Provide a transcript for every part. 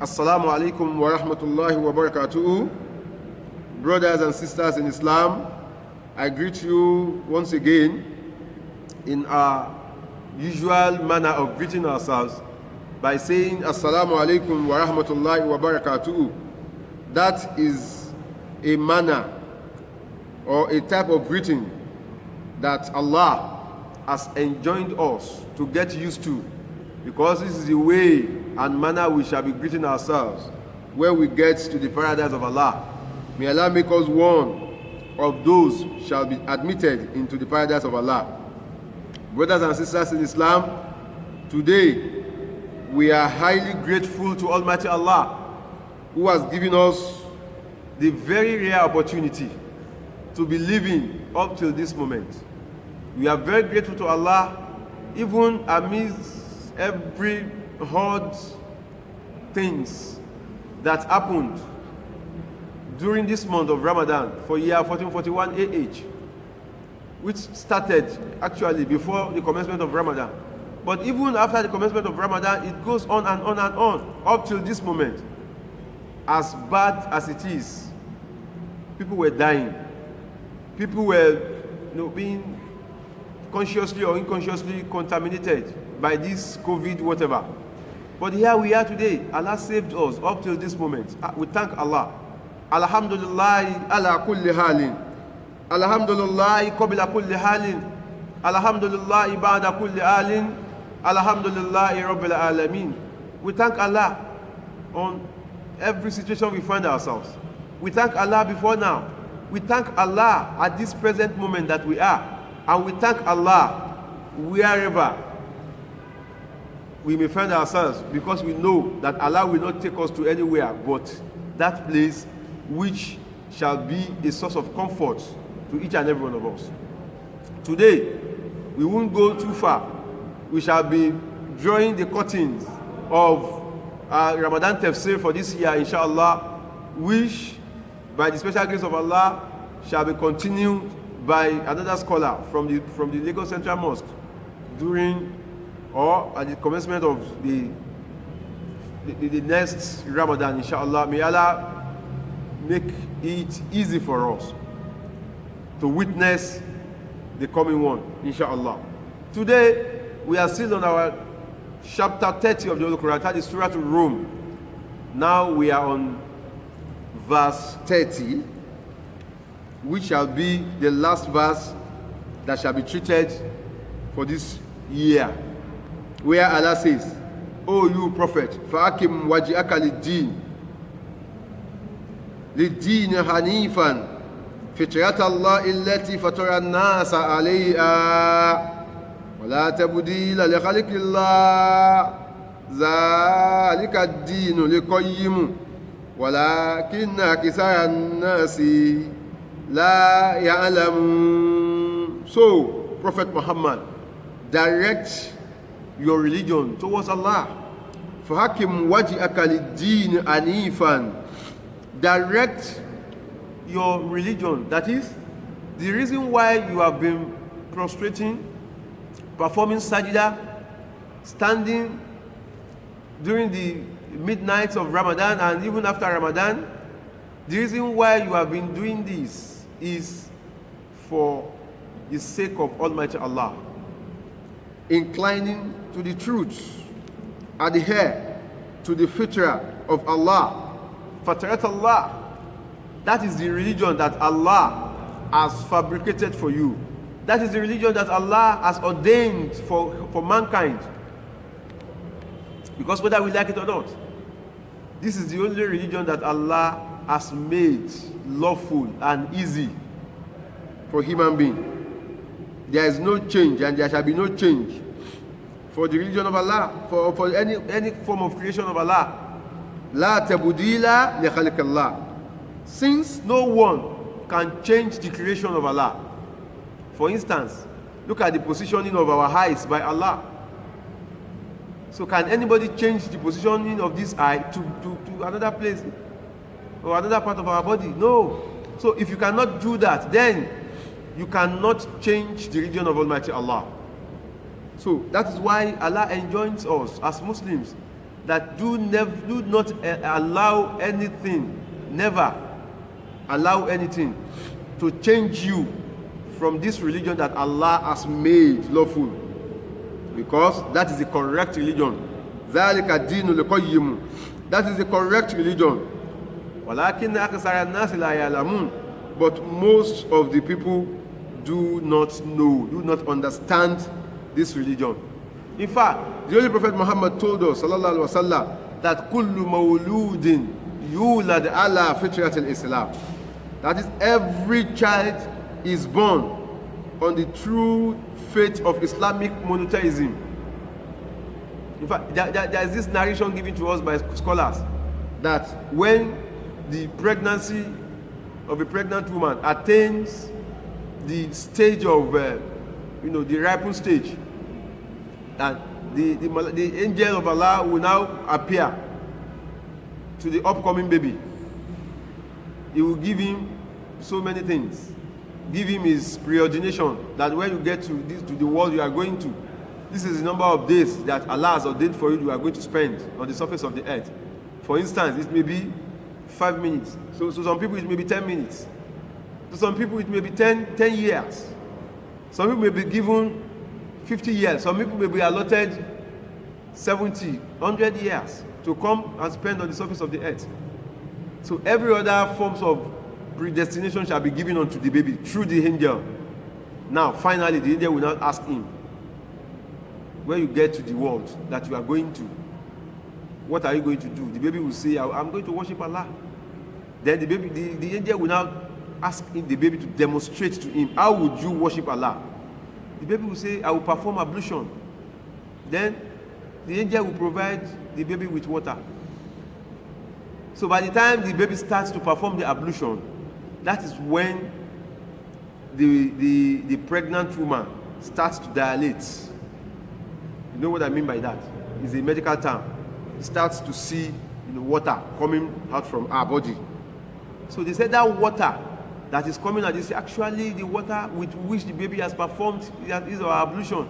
Assalamu alaikum wa rahmatullahi wa barakatuhu. Brothers and sisters in Islam, I greet you once again in our usual manner of greeting ourselves by saying Assalamu alaikum wa rahmatullahi wa barakatuhu. That is a manner or a type of greeting that Allah has enjoined us to get used to, because this is the way and manner we shall be greeting ourselves when we get to the paradise of Allah. May Allah make us one of those shall be admitted into the paradise of Allah. Brothers and sisters in Islam, today we are highly grateful to Almighty Allah, who has given us the very rare opportunity to be living up till this moment. We are very grateful to Allah, even amidst every hard things that happened during this month of Ramadan for year 1441 AH, which started actually before the commencement of Ramadan. But even after the commencement of Ramadan, it goes on and on and on up till this moment. As bad as it is, people were dying. People were being consciously or unconsciously contaminated by this COVID whatever. But here we are today. Allah saved us up till this moment. We thank Allah. Alhamdulillah ala kulli halin. Alhamdulillah qabla kulli halin. Alhamdulillah ibada kulli halin. Alhamdulillah rabbil alameen. We thank Allah on every situation we find ourselves. We thank Allah before now. We thank Allah at this present moment that we are. And we thank Allah wherever we may find ourselves, because we know that Allah will not take us to anywhere but that place which shall be a source of comfort to each and every one of us. Today, we won't go too far. We shall be drawing the curtains of Ramadan Tafsir for this year, inshallah, which by the special grace of Allah shall be continued by another scholar from the Lagos Central Mosque during or at the commencement of the next Ramadan, inshallah. May Allah make it easy for us to witness the coming one, inshallah. Today, we are still on our chapter 30 of the Holy Quran, that is Surah Rum. Now we are on verse 30, which shall be the last verse that shall be treated for this year, where Allah says, O you Prophet, فَأَكِمْ وَجِهَكَ لِلدِّينِ حَنِيفًا فِطْرَةَ اللَّهِ الَّتِي فَطَرَ النَّاسَ عَلَيْهَا وَلَا تَبْدِيلَ لِخَلْقِ اللَّهِ ذَلِكَ الدِّينُ الْقَيِّمُ وَلَكِنَّ أَكْثَرَ النَّاسِ لَا يَعْلَمُونَ. So, Prophet Muhammad, direct your religion towards Allah. فَحَكِمْ وَجِهَكَ لِلدِّينِ أَنِيفًا. Direct your religion. That is, the reason why you have been prostrating, performing sajda, standing during the midnights of Ramadan and even after Ramadan, the reason why you have been doing this is for the sake of Almighty Allah. Inclining to the truth, adhere to the fitrah of Allah. Fatrat Allah. That is the religion that Allah has fabricated for you. That is the religion that Allah has ordained for mankind. Because whether we like it or not, this is the only religion that Allah has made lawful and easy for human being. There is no change, and there shall be no change for the religion of Allah, for any form of creation of Allah. La tabudila li khalqillah. Since no one can change the creation of Allah. For instance, look at the positioning of our eyes by Allah. So can anybody change the positioning of this eye to another place or another part of our body? No. So if you cannot do that, then you cannot change the religion of Almighty Allah. So that is why Allah enjoins us as Muslims that do not allow anything, never allow anything to change you from this religion that Allah has made lawful, because that is the correct religion. ذَلِكَ الدِّينُ الْقَيِّمُ. That is the correct religion. وَلَكِنَّ أَكْثَرَ النَّاسِ لَا يَعْلَمُونَ. But most of the people do not know, do not understand this religion. In fact, the Holy Prophet Muhammad told us, sallallahu alaihi wasallam, that kullu mawludin yulad ala fitrat al-Islam. That is, every child is born on the true faith of Islamic monotheism. In fact, there is this narration given to us by scholars that when the pregnancy of a pregnant woman attains the stage of, the ripened stage, and the angel of Allah will now appear to the upcoming baby. He will give him so many things. Give him his preordination, that when you get to the world you are going to, this is the number of days that Allah has ordained for you are going to spend on the surface of the earth. For instance, it may be 5 minutes. So some people it may be 10 minutes. To some people it may be 10 years. Some people may be given 50 years. Some people may be allotted 70, 100 years to come and spend on the surface of the earth. So every other forms of predestination shall be given unto the baby through the angel. Now, finally, the angel will not ask him, when you get to the world that you are going to, what are you going to do? The baby will say, I'm going to worship Allah. Then the angel will now ask the baby to demonstrate to him, how would you worship Allah? The baby will say, I will perform ablution. Then the angel will provide the baby with water. So by the time the baby starts to perform the ablution, that is when the pregnant woman starts to dilate. You know what I mean by that? It's a medical term. It starts to see water coming out from her body. So they said that water that is coming out is actually the water with which the baby has performed his or her ablution.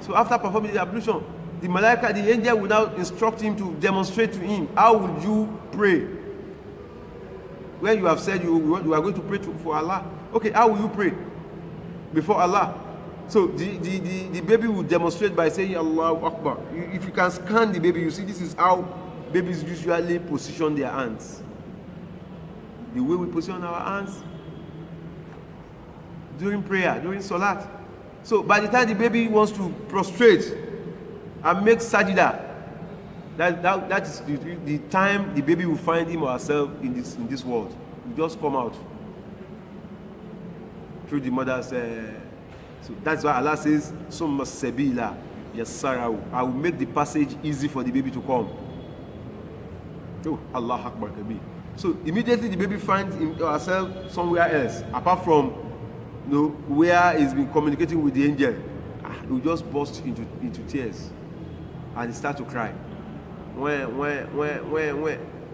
So after performing the ablution, the malaika, the angel will now instruct him to demonstrate to him, how would you pray? When you have said you are going to pray for Allah, okay, how will you pray before Allah? So the baby will demonstrate by saying Allahu Akbar. If you can scan the baby, you see this is how babies usually position their hands. The way we position our hands during prayer, during salat. So by the time the baby wants to prostrate and make sajda, that is the time the baby will find him or herself in this world. You just come out through the mother's. So that's why Allah says, "Summa sabila yassarahu." I will make the passage easy for the baby to come. Oh, Allah Akbar Kabir. So immediately the baby finds herself somewhere else, apart from where he's been communicating with the angel. He will just burst into tears and start to cry. When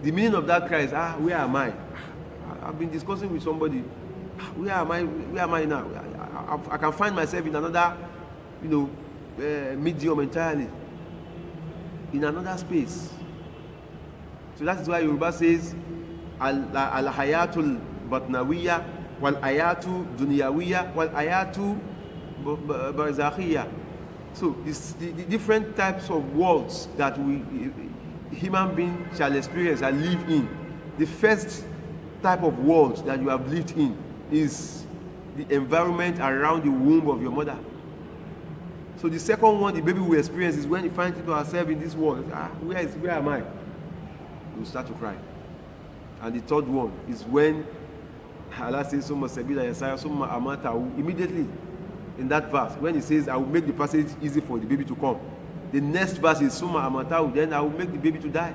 the meaning of that cry is, where am I? I've been discussing with somebody. Where am I now? I can find myself in another medium entirely, in another space. So that is why Yoruba says al-hayatul batnawiyya wal hayatu dunyawiyya wal hayatu barzakhiyya. So the different types of worlds that human beings shall experience and live in. The first type of world that you have lived in is the environment around the womb of your mother. So the second one the baby will experience is when he finds herself in this world. Where am I? He will start to cry. And the third one is when Allah says, "Summa sabila yasara summa amatahu." Immediately in that verse, when he says, "I will make the passage easy for the baby to come," the next verse is "Summa amatahu." Then I will make the baby to die.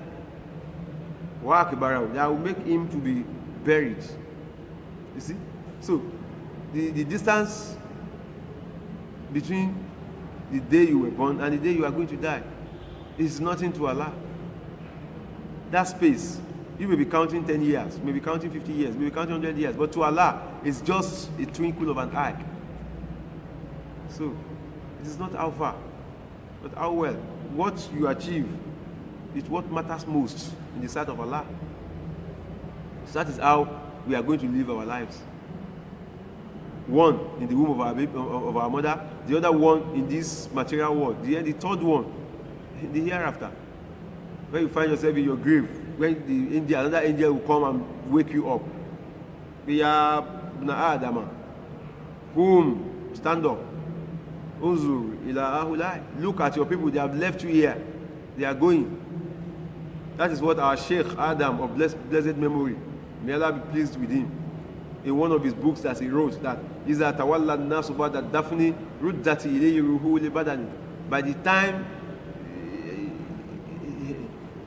Wa akbarahu. I will make him to be buried. You see? So the distance between the day you were born and the day you are going to die is nothing to Allah. That space, you may be counting 10 years, maybe counting 50 years, maybe counting 100 years, but to Allah, it's just a twinkle of an eye. So it is not how far, but how well. What you achieve it's what matters most in the sight of Allah. So that is how we are going to live our lives. One in the womb of our mother, the other one in this material world, the third one in the hereafter. When you find yourself in your grave, when another angel will come and wake you up. Ya ibn Adam, Qum, stand up. Unzur ila ahulai. Look at your people, they have left you here. They are going. That is what our Sheikh Adam of blessed memory, may Allah be pleased with him, in one of his books that he wrote, that إِذَا تَوَلَّى النَّاسُ بَعْدَ الدَّفْنِ رُدَّتِ إِلَيْهِ رُوحُهُ لِبَدَنِهِ. By the time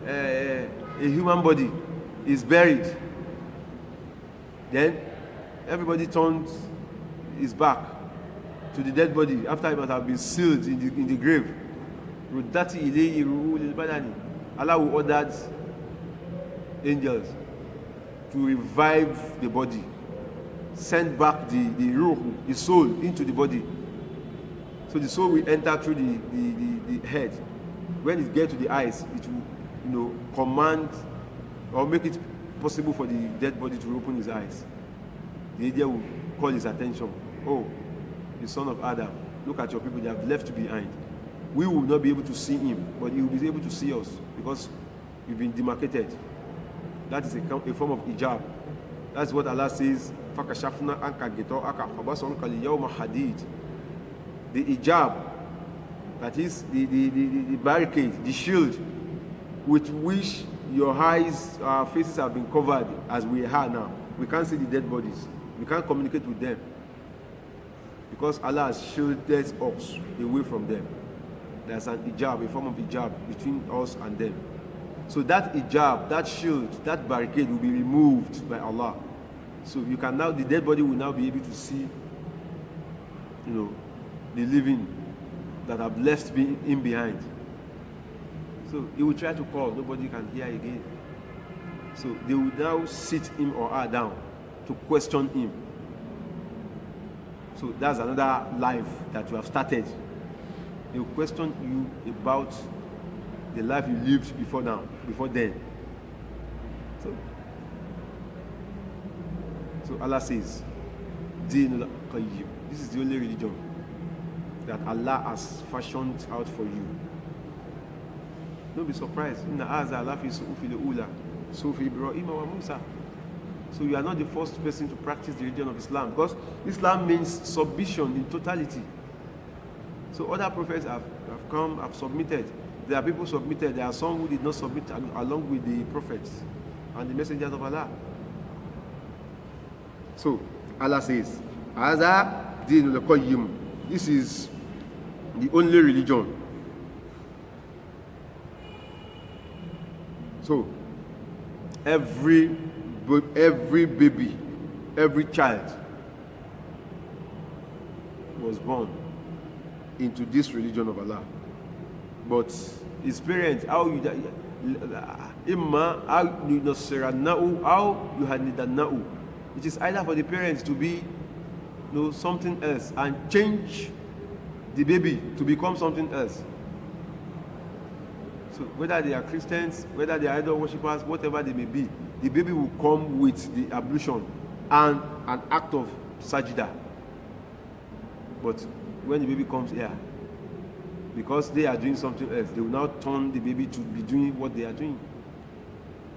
a human body is buried, then everybody turns his back to the dead body after it must have been sealed in the grave. رُدَّتِ إِلَيْهِ رُوحُهُ لِبَدَنِهِ. Allah will order angels to revive the body, send back the ruh, the soul, into the body. So the soul will enter through the head. When it gets to the eyes, it will, command or make it possible for the dead body to open his eyes. The angel will call his attention. Oh, the son of Adam, look at your people, they have left you behind. We will not be able to see him, but he will be able to see us because we've been demarcated. That is a form of hijab. That's what Allah says. The hijab, that is the barricade, the shield with which your eyes, our faces have been covered as we are now. We can't see the dead bodies. We can't communicate with them because Allah has shielded us away from them. There's an hijab, a form of hijab between us and them. So that hijab, that shield, that barricade will be removed by Allah. So you can now, the dead body will now be able to see, the living that have left him behind. So he will try to call, nobody can hear again. So they will now sit him or her down to question him. So that's another life that you have started. They will question you about the life you lived before then. So Allah says, Deenul Qayyim. This is the only religion that Allah has fashioned out for you. Don't be surprised. Inna hadha lafi suhufil ula, suhufi Ibrahim wa Musa. So you are not the first person to practice the religion of Islam, because Islam means submission in totality. So other prophets have come, have submitted. There are people submitted. There are some who did not submit along with the prophets and the messengers of Allah. So Allah says, Hadha Deenul Qayyim. This is the only religion. So every baby, every child was born into this religion of Allah. But his parents, how you it is either for the parents to be something else and change the baby to become something else. So whether they are Christians, whether they are idol worshippers, whatever they may be, the baby will come with the ablution and an act of sajda. But when the baby comes here, because they are doing something else, they will now turn the baby to be doing what they are doing.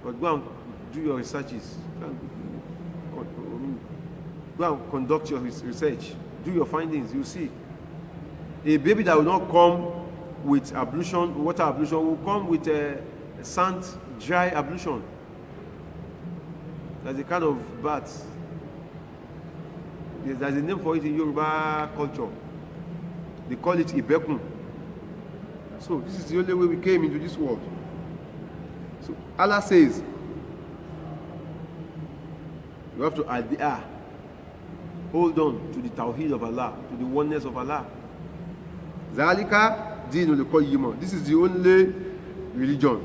But go and do your researches. Go and conduct your research. Do your findings. You'll see. A baby that will not come with ablution, water ablution, will come with a sand, dry ablution. That's a kind of bath. There's a name for it in Yoruba culture. They call it Ibekun. So this is the only way we came into this world. So Allah says, you have to adhere, hold on to the Tawheed of Allah, to the oneness of Allah. Zalika Deenul Qayyim. This is the only religion,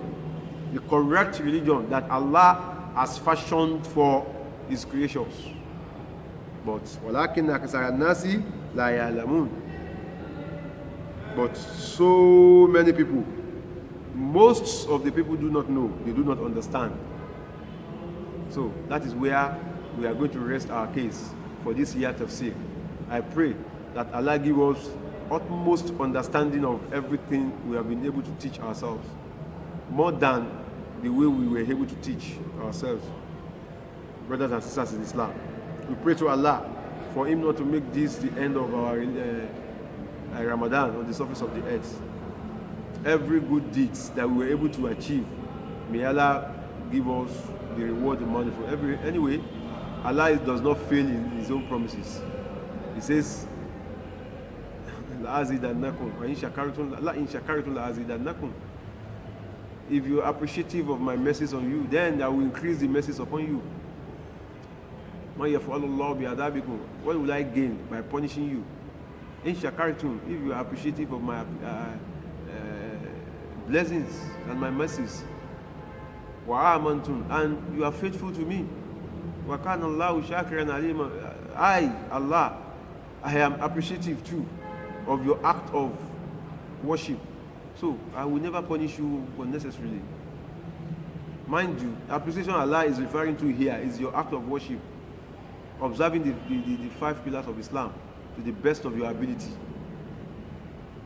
the correct religion that Allah has fashioned for His creations. But walakinna akthara an-nasi la ya'lamun. But so many people, most of the people do not know, they do not understand. So that is where we are going to rest our case for this year tafsir. I pray that Allah give us utmost understanding of everything we have been able to teach ourselves, more than the way we were able to teach ourselves. Brothers and sisters in Islam, we pray to Allah for Him not to make this the end of our Ramadan on the surface of the earth. Every good deeds that we were able to achieve, may Allah give us the reward, the money for every. Anyway, Allah does not fail in His own promises. He says, if you are appreciative of my mercies on you, then I will increase the mercies upon you. What will I gain by punishing you? If you are appreciative of my blessings and my mercies, and you are faithful to me, Allah, I am appreciative too of your act of worship. So I will never punish you unnecessarily. Mind you, appreciation Allah is referring to here is your act of worship, observing the 5 pillars of Islam to the best of your ability.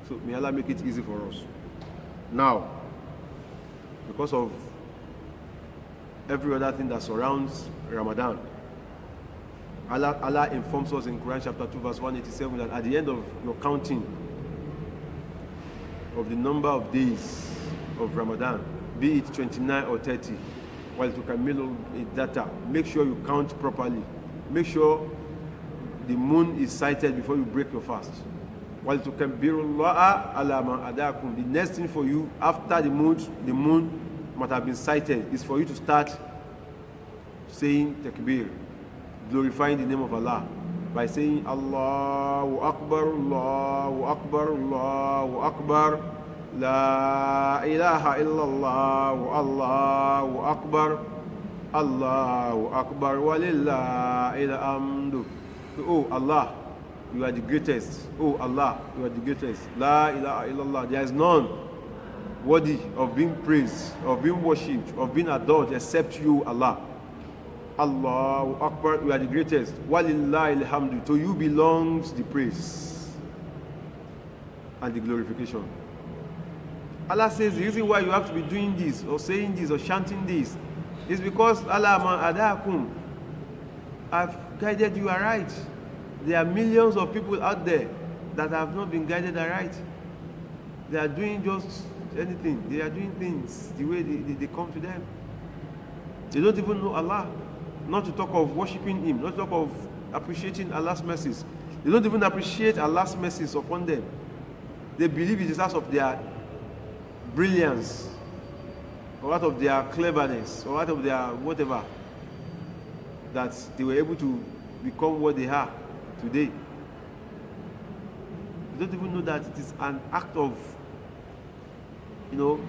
So may Allah make it easy for us. Now, because of every other thing that surrounds Ramadan, Allah informs us in Quran chapter 2 verse 187 that at the end of your counting of the number of days of Ramadan, be it 29 or 30, while to Kamilu data, make sure you count properly. Make sure the moon is sighted before you break your fast. While to Kabirullah alama adakum, the next thing for you after the moon must have been sighted is for you to start saying takbir, glorifying the name of Allah by saying Allahu Akbar, Allahu Akbar, Allahu Akbar, La ilaha illallah, Allahu Akbar, Allahu Akbar, walillahil hamdu. Oh Allah, you are the greatest. Oh Allah, you are the greatest. La ilaha illallah, there is none worthy of being praised, of being worshipped, of being adored except you, Allah. Allahu Akbar, you are the greatest. Walillahil hamdu, to you belongs the praise and the glorification. Allah says the reason why you have to be doing this or saying this or chanting this is because Allah adakum, I've guided you aright. There are millions of people out there that have not been guided aright. They are doing just anything. They are doing things the way they come to them. They don't even know Allah. Not to talk of worshiping Him, not to talk of appreciating Allah's mercies. They don't even appreciate Allah's mercies upon them. They believe it is out of their brilliance, or out of their cleverness, or out of their whatever, that they were able to become what they are today. They don't even know that it is an act of,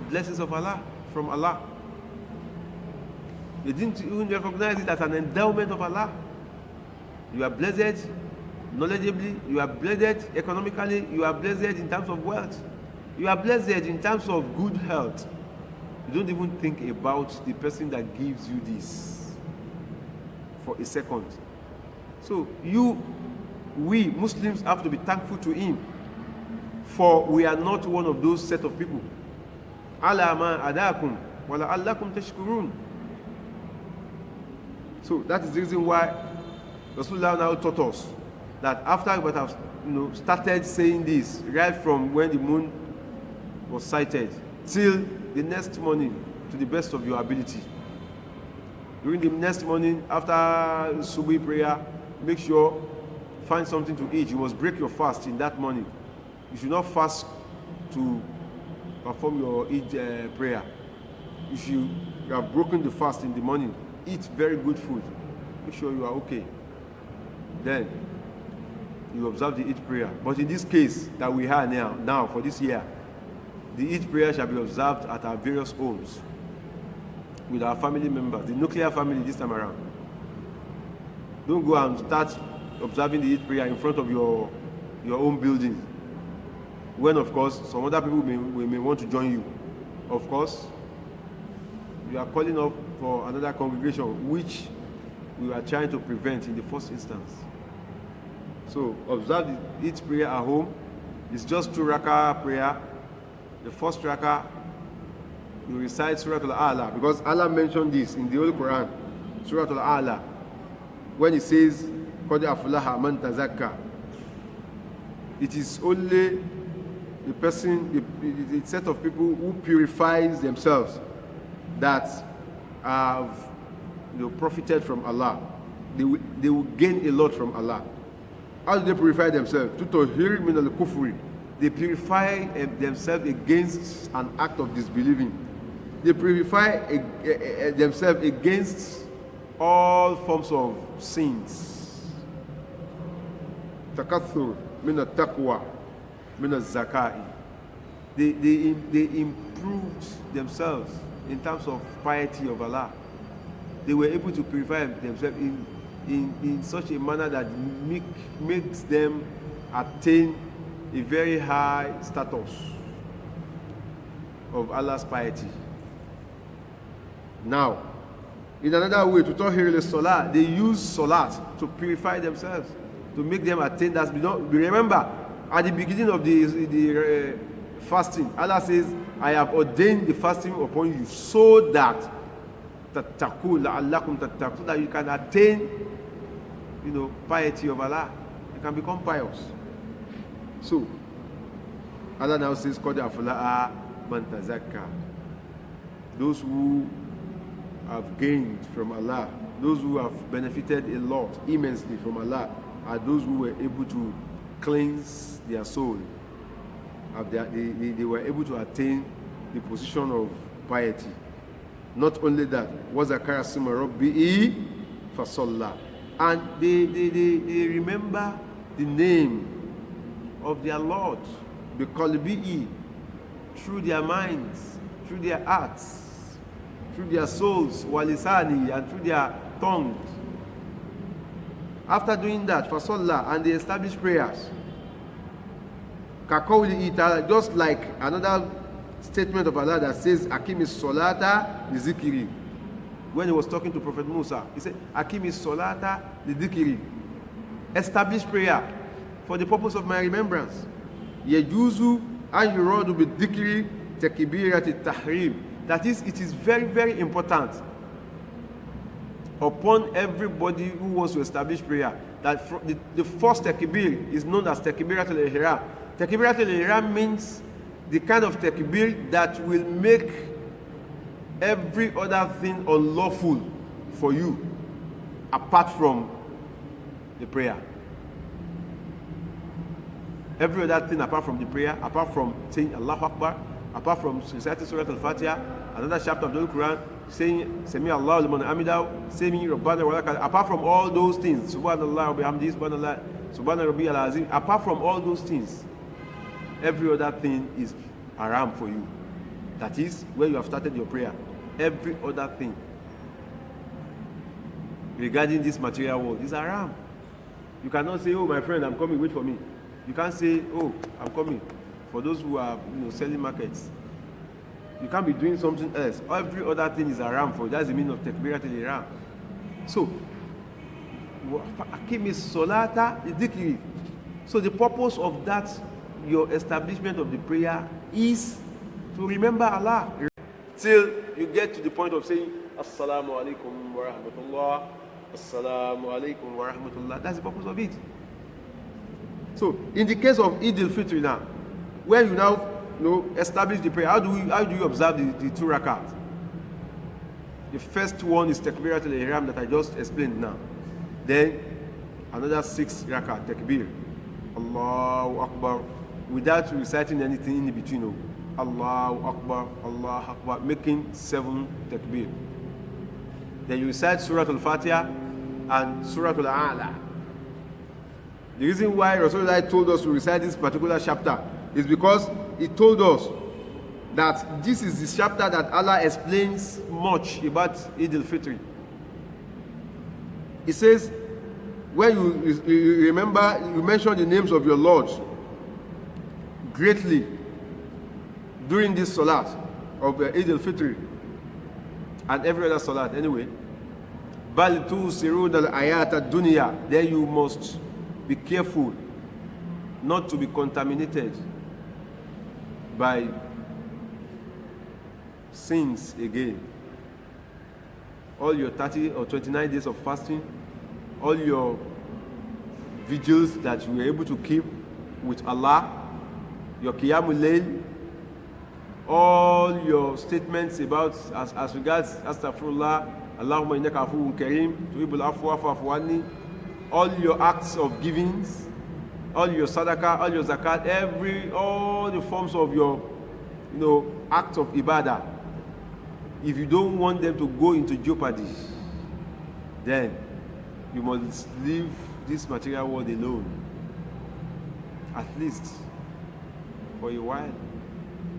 blessings of Allah, from Allah. They didn't even recognize it as an endowment of Allah. You are blessed knowledgeably, you are blessed economically, you are blessed in terms of wealth, you are blessed in terms of good health. You don't even think about the person that gives you this for a second. So we Muslims have to be thankful to Him, for we are not one of those set of people. Ala ma adakum wa la'allakum tashkurun. So that is the reason why Rasulullah now taught us that after we have started saying this right from when the moon was sighted till the next morning, to the best of your ability. During the next morning after Subhi prayer, make sure find something to eat. You must break your fast in that morning. You should not fast to perform your Eid prayer. You have broken the fast in the morning. Eat very good food. Make sure you are okay. Then you observe the Eid prayer. But in this case that we have now for this year, the Eid prayer shall be observed at our various homes with our family members, the nuclear family this time around. Don't go and start observing the Eid prayer in front of your own building, when of course some other people may want to join you. of course, you are calling up for another congregation, which we are trying to prevent in the first instance. So observe each prayer at home. It's just 2 rakah prayer. The first rakah, you recite Surah Al-A'la, because Allah mentioned this in the Holy Quran, Surah Al-A'la, when He says, قَدْ أَفْلَحَ مَنْ تَزَكَّى. It is only the person, the set of people who purifies themselves that have profited from Allah. They will gain a lot from Allah. How do they purify themselves? تُطَهِّرْ مِنَ الْكُفْرِ. They purify themselves against an act of disbelieving. They purify themselves against all forms of sins. تَكَثُّرْ مِنَ التَّقْوَى مِنَ الزَّكَاءِ. They improved themselves in terms of piety of Allah. They were able to purify themselves in such a manner that makes them attain a very high status of Allah's piety. Now, in another way, to tahir al-salat, they use salat to purify themselves, to make them attain that. Remember, at the beginning of the fasting, Allah says, I have ordained the fasting upon you so that that you can attain, piety of Allah. You can become pious. So, Allah now says, قَدْ أَفْلَحَ مَنْ تَزَكَّى. Those who have gained from Allah, those who have benefited a lot, immensely from Allah, are those who were able to cleanse their soul. They were able to attain the position of piety. Not only that, وَذَكَرَ اسْمَ رَبِّهِ فَصَلَّى. And they remember the name of their Lord, بِقَلْبِهِ, through their minds, through their hearts, through their souls, وَلِسَانِهِ, and through their tongues. After doing that, فَصَلَّى, and they established prayers. كَقَوْلِهِ تَعَالَى, just like another statement of Allah that says, Akimis Solata Lizikiri. When He was talking to Prophet Musa, He said, Akimis Solata Lizikiri. Establish prayer for the purpose of my remembrance. Yajuzu an yuradu bidhikri takbirat tahrim. That is, it is very, very important upon everybody who wants to establish prayer that the first takbir is known as takbirat al-ihram. Takbirat al-ihram means the kind of takbir that will make every other thing unlawful for you apart from the prayer. Every other thing apart from the prayer, apart from saying Allahu Akbar, apart from reciting Surah Al-Fatiha, another chapter of the Quran, saying Sami Allahu liman hamidahu, saying Rabbana wa lakal, apart from all those things, Subhanallah wa bihamdihi, Subhanallah, Subhana Rabbiyal Azim, apart from all those things, every other thing is haram for you. That is where you have started your prayer. Every other thing regarding this material world is haram. You cannot say, oh my friend, I'm coming, wait for me. You can't say, oh, I'm coming. For those who are selling markets, you can't be doing something else. Every other thing is haram for you. That's the meaning of takbirat al-ihram. So, Akimis Solata Dhikri. So the purpose of that, your establishment of the prayer, is to remember Allah till you get to the point of saying Assalamu alaikum wa rahmatullah, Assalamu alaikum wa rahmatullah. That's the purpose of it. So in the case of Eid al-Fitr now, where you now establish the prayer, how do you observe the 2 rakat? The first one is takbirat al-ihram that I just explained now. Then another 6 rakat takbir, Allahu Akbar, without reciting anything in between. Allahu Akbar, Allahu Akbar, making 7 takbir. Then you recite Surah Al-Fatiha and Surah Al-A'la. The reason why Rasulullah told us to recite this particular chapter is because he told us that this is the chapter that Allah explains much about Eid al-Fitr. He says, when you remember, you mention the names of your Lord greatly during this salat, of Eid al-Fitr and every other salat anyway. Bal tusiruna al-ayat ad-dunya. Then you must be careful not to be contaminated by sins again. All your 30 or 29 days of fasting, all your vigils that you were able to keep with Allah, your Qiyamul Layl, all your statements about as regards Astaghfirullah, Allahumma innaka afuwwun kareem, tuhibbul afwa fa'fu anni, all your acts of givings, all your sadaqah, all your zakat, all the forms of your acts of ibadah, if you don't want them to go into jeopardy, then you must leave this material world alone, at least for a while.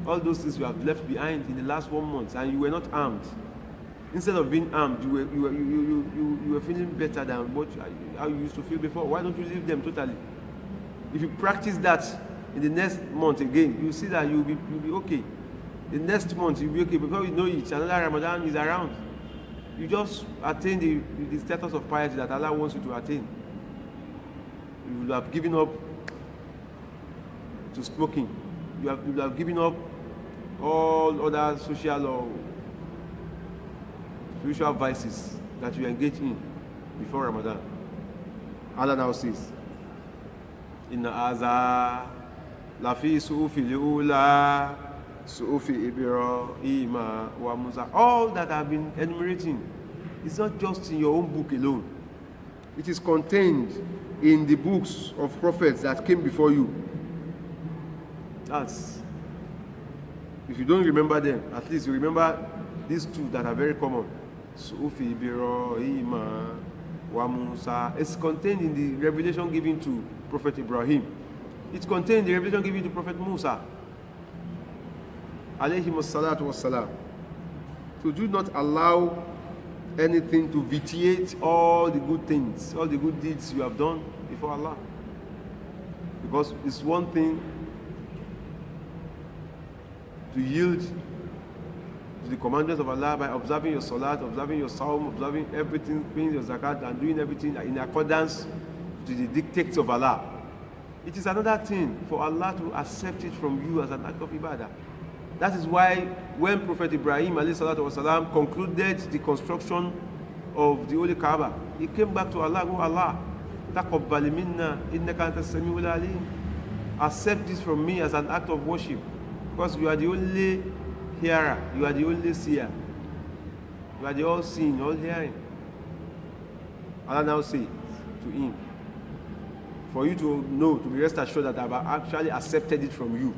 All those things you have left behind in the last 1 month, and you were not armed. Instead of being armed, you were feeling better than how you used to feel before. Why don't you leave them totally? If you practice that in the next month again, you see that you'll be okay. The next month you'll be okay. Before you know it, another Ramadan is around. You just attain the status of piety that Allah wants you to attain. You will have given up to smoking. You will have given up all other social or spiritual vices that you engage in before Ramadan. Allah now says, Inna aza lafi su'ufi li'ula su'ufi Ibrahima wa Musa. All that I've been enumerating, it's not just in your own book alone. It is contained in the books of prophets that came before you. That's, if you don't remember them, at least you remember these two that are very common. Su'ufi Ibrahima wa Musa. It's contained in the revelation given to Prophet Ibrahim. It's contained in the revelation given to Prophet Musa. Alayhi wassalatu wassalam. So do not allow anything to vitiate all the good things, all the good deeds you have done before Allah. Because it's one thing to yield to the commandments of Allah by observing your salat, observing your psalm, observing everything, paying your zakat, and doing everything in accordance to the dictates of Allah. It is another thing for Allah to accept it from you as an act of ibadah. That is why when Prophet Ibrahim والسلام, concluded the construction of the Holy Kaaba, he came back to Allah, "Oh Allah, taqabbal minna innaka antas samiul alim." Accept this from me as an act of worship, because you are the only hearer, you are the only seer, you are the all seeing, all hearing. Allah now says to him, for you to know, to be rest assured that I have actually accepted it from you.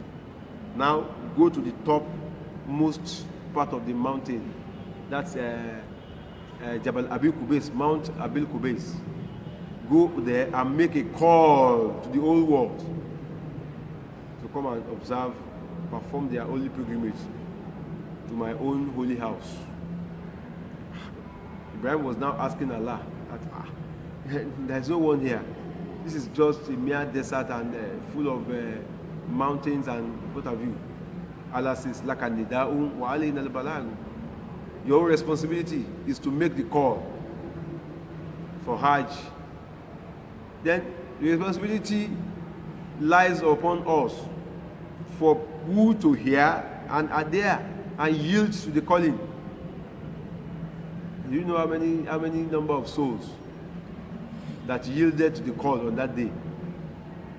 Now go to the topmost part of the mountain. That's Jabal Abil Qubais, Mount Abil Qubais. Go there and make a call to the whole world to come and observe, perform their holy pilgrimage to my own holy house. Ibrahim was now asking Allah, there's no one here. This is just a mere desert and full of mountains and what have you. Allah says, "Laka nida'un wa alayna al-balag." Your responsibility is to make the call for Hajj. Then the responsibility lies upon us for who to hear and adhere and yield to the calling. Do you know how many number of souls that yielded to the call on that day?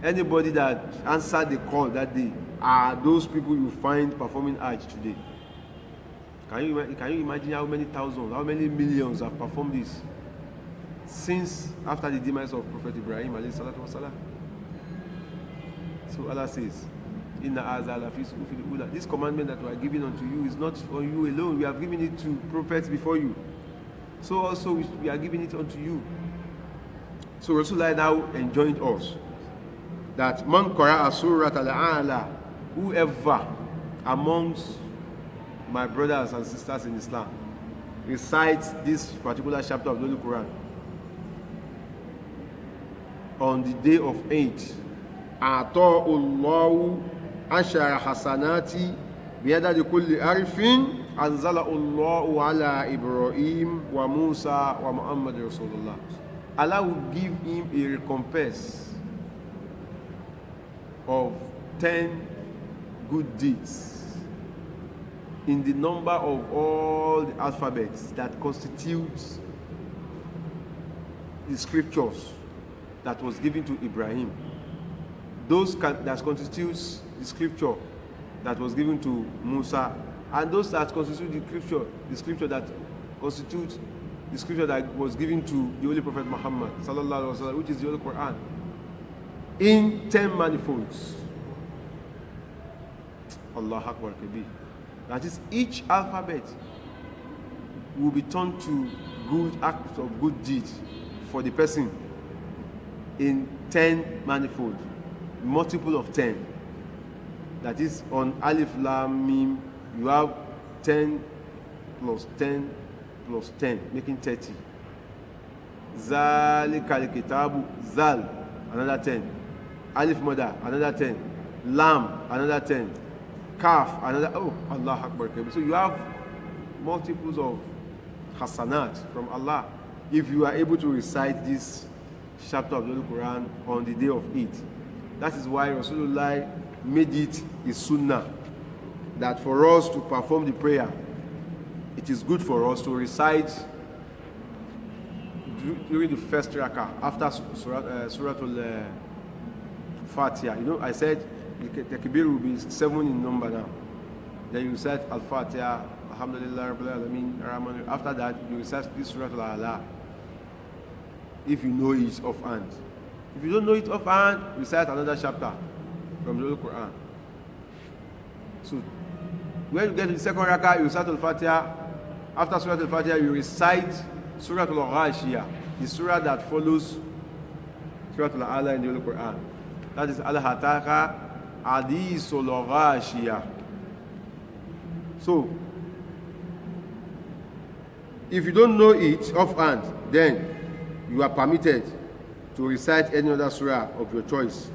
Anybody that answered the call that day are those people you find performing Hajj today. Can you imagine how many thousands, how many millions have performed this since after the demise of Prophet Ibrahim alayhi salatu wasalam? So Allah says, Inna azala fi suhufil ula. This commandment that we are giving unto you is not on you alone. We have given it to prophets before you. So also we are giving it unto you. So Rasulullah now enjoined us that man qara'a surat al-a'la, whoever amongst my brothers and sisters in Islam recites this particular chapter of the Holy Quran on the day of Eid, a'ta'ullahu ashara hasanati بِيَدَدِ كُلِّ عَرْفٍ أَنزَلَهُ اللَّهُ عَلَى إِبْرَاهِيمَ وَمُوسَى وَمُحَمَّدٍ رَسُولُ اللَّهِ. Allah will give him a recompense of 10 good deeds in the number of all the alphabets that constitutes the scriptures that was given to Ibrahim. That constitutes the scripture that was given to Musa, and those that constitute the scripture that constitutes the scripture that was given to the Holy Prophet Muhammad sallallahu alaihi wasallam, which is the Holy Quran, in 10 manifolds. Allah Akbar Kabir. That is, each alphabet will be turned to good acts of good deeds for the person in 10 manifold, multiple of 10. That is, on Alif Lam Mim, you have 10 plus 10 plus 10, making 30. Zalikal Kitabu, Zal, another 10. Alif Mother, another 10. Lam, another 10. Kaf, another, oh, Allah Akbar. So you have multiples of hasanat from Allah if you are able to recite this chapter of the Holy Quran on the day of Eid. That is why Rasulullah made it a sunnah that for us to perform the prayer, it is good for us to recite during the first rakah after Surah Al-Fatiha. You know, I said the Takbir will be 7 in number now. Then you recite Al-Fatiha, Alhamdulillah, Rabbil Alameen, Ar-Rahman. After that, you recite this Surah Al-Ala, if you know it offhand. If you don't know it offhand, recite another chapter from the Holy Quran. So, when you get to the second rakah, you recite Al-Fatiha. After Surah Al-Fatiha, you recite Surah Al-Ghashiyah, the surah that follows Surah Al-Ala in the Holy Quran. That is Al-Hataka Hadithul Ghashiyah. So, if you don't know it offhand, then you are permitted to recite any other surah of your choice.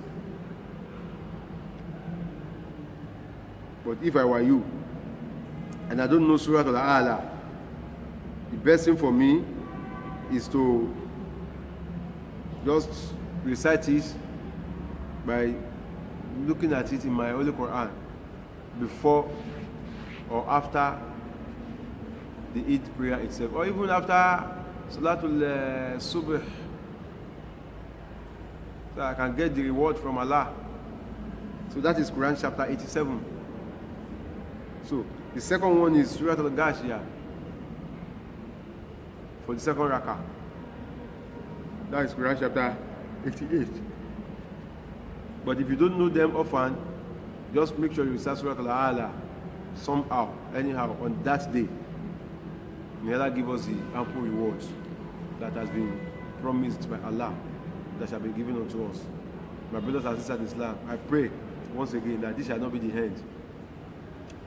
But if I were you, and I don't know Surah Al-A'la, the best thing for me is to just recite it by looking at it in my Holy Quran before or after the Eid prayer itself, or even after Salatul Subh, so I can get the reward from Allah. So that is Quran chapter 87. So the second one is Surah Al-Ghashiyah for the second rakah. That is Quran chapter 88. But if you don't know them offhand, just make sure you recite Surah Al-A'la somehow, anyhow, on that day. May Allah give us the ample rewards that has been promised by Allah, that shall be given unto us. My brothers and sisters in Islam, I pray once again that this shall not be the end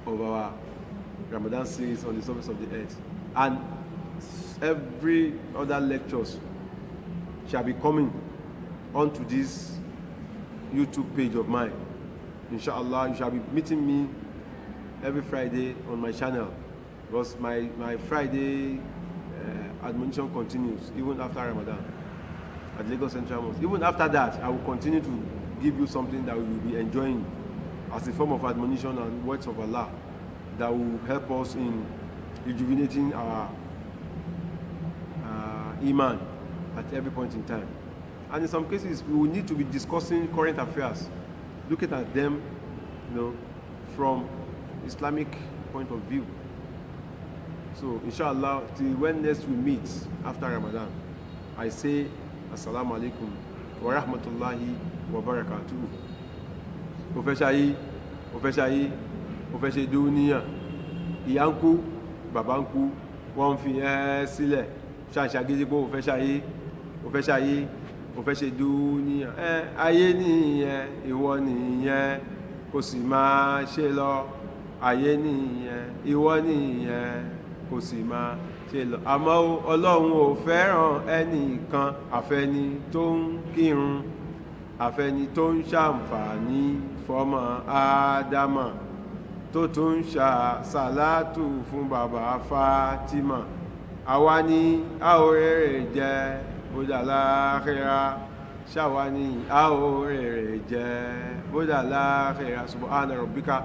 of our Ramadan series on the surface of the earth, and every other lectures shall be coming onto this YouTube page of mine. Inshallah, you shall be meeting me every Friday on my channel, because my Friday admonition continues even after Ramadan at Lagos Central Mosque. Even after that, I will continue to give you something that we will be enjoying as a form of admonition and words of Allah that will help us in rejuvenating our Iman at every point in time. And in some cases, we will need to be discussing current affairs, looking at them, from Islamic point of view. So, inshallah, till when next we meet after Ramadan, I say Assalamu alaikum wa rahmatullahi wa barakatuh. Ó fẹ́ ṣayé, ó fẹ́ ṣayé, ó fẹ́ ṣe dúníyà. Ìyá ń kú, bàbá ń kú, wọ́n fi ẹ́ sílẹ̀. Ṣàṣàgídí pé ó fẹ́ ṣayé, ó fẹ́ ṣayé, ó fẹ́ ṣe dúníyà. Ayé nìyẹn, ìwọ nìyẹn, kò sì máa ṣe lọ. Ayé nìyẹn, ìwọ nìyẹn, kò sì máa ṣe lọ. Àmọ́ Ọlọ́run ò fẹ́ràn ẹnìkan, àfẹni tó ń kírun, àfẹni tó ń ṣàǹfààní fọ́mọ Ádámà, tó tó tún ṣàṣàlátù fún bàbá Fátímà àwa ni a ò rèrè jẹ bódà láàkhírà ṣàwa ni a ò rèrè jẹ bódà láàkhírà. subhana rabbika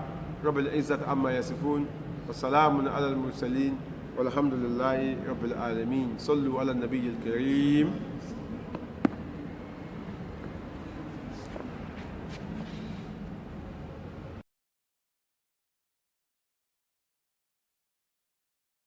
rabbil izzati amma yasifun wa salamun ala al-mursalin walhamdulillahi rabbil alamin. sallu ala nabiyyil karim.